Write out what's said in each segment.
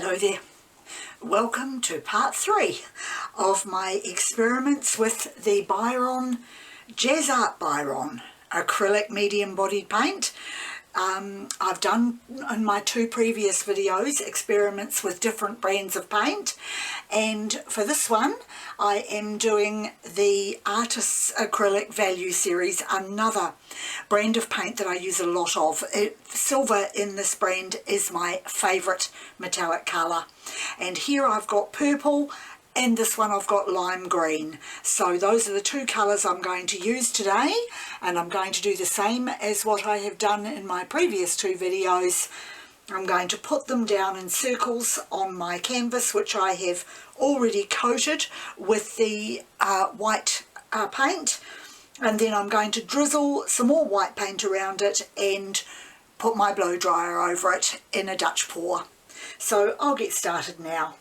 Hello there. Welcome to part 3 of my experiments with the Jazz Art Byron acrylic medium bodied paint. I've done in my 2 previous videos experiments with different brands of paint, and for this one I am doing the Artist's Acrylic Value series, another brand of paint that I use a lot of. Silver in this brand is my favourite metallic colour, and here I've got purple and this one I've got lime green. So those are the 2 colours I'm going to use today, and I'm going to do the same as what I have done in my previous 2 videos. I'm going to put them down in circles on my canvas, which I have already coated with the white paint, and then I'm going to drizzle some more white paint around it and put my blow dryer over it in a Dutch pour. So I'll get started now.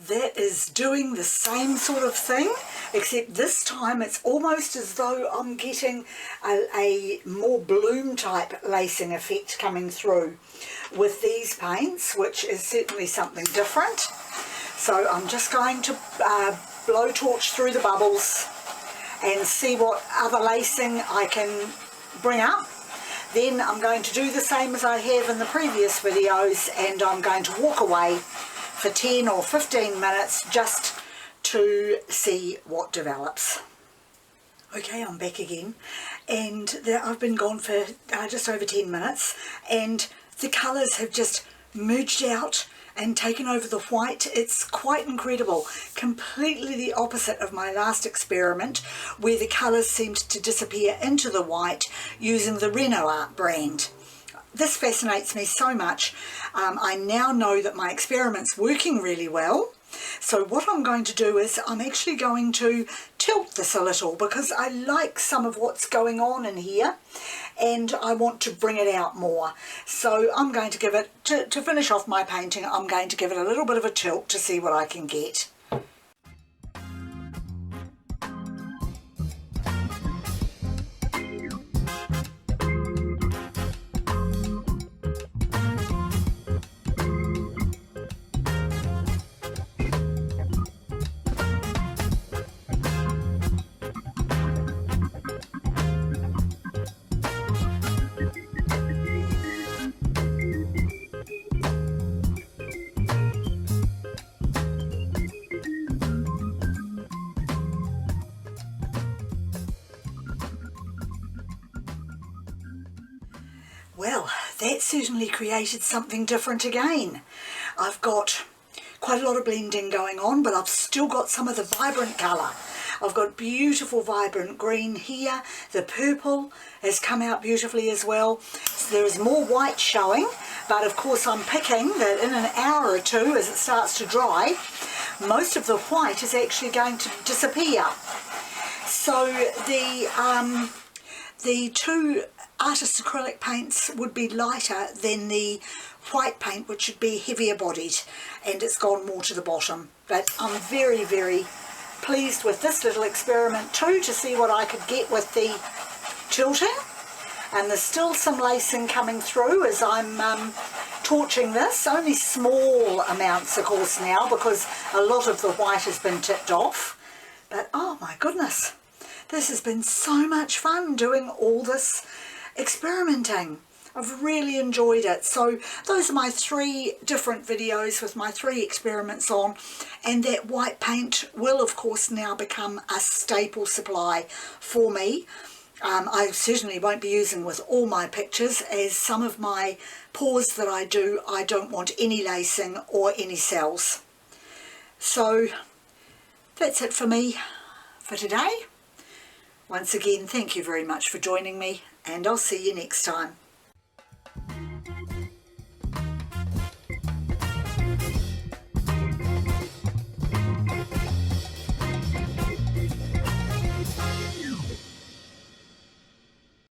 That is doing the same sort of thing, except this time it's almost as though I'm getting a more bloom type lacing effect coming through with these paints, which is certainly something different. So I'm just going to blowtorch through the bubbles and see what other lacing I can bring up. Then I'm going to do the same as I have in the previous videos, and I'm going to walk away for 10 or 15 minutes just to see what develops. Okay, I'm back again, and I've been gone for just over 10 minutes, and the colours have just merged out and taken over the white. It's quite incredible. Completely the opposite of my last experiment, where the colours seemed to disappear into the white using the Reno Art brand. This fascinates me so much. I now know that my experiment's working really well. So what I'm going to do is I'm actually going to tilt this a little, because I like some of what's going on in here and I want to bring it out more. So I'm going to give it, to finish off my painting, I'm going to give it a little bit of a tilt to see what I can get. that certainly created something different again. I've got quite a lot of blending going on, but I've still got some of the vibrant colour. I've got beautiful vibrant green here. The purple has come out beautifully as well. So there is more white showing, but of course I'm picking that in an hour or two, as it starts to dry, most of the white is actually going to disappear. So the two artist acrylic paints would be lighter than the white paint, which should be heavier bodied, and it's gone more to the bottom. But I'm very, very pleased with this little experiment too, to see what I could get with the tilting. And there's still some lacing coming through as I'm torching this. Only small amounts, of course, now, because a lot of the white has been tipped off. But oh my goodness, this has been so much fun doing all this experimenting. I've really enjoyed it. So those are my 3 different videos with my 3 experiments on, and that white paint will of course now become a staple supply for me. I certainly won't be using with all my pictures, as some of my pours that I do, I don't want any lacing or any cells. So that's it for me for today. Once again, thank you very much for joining me, and I'll see you next time.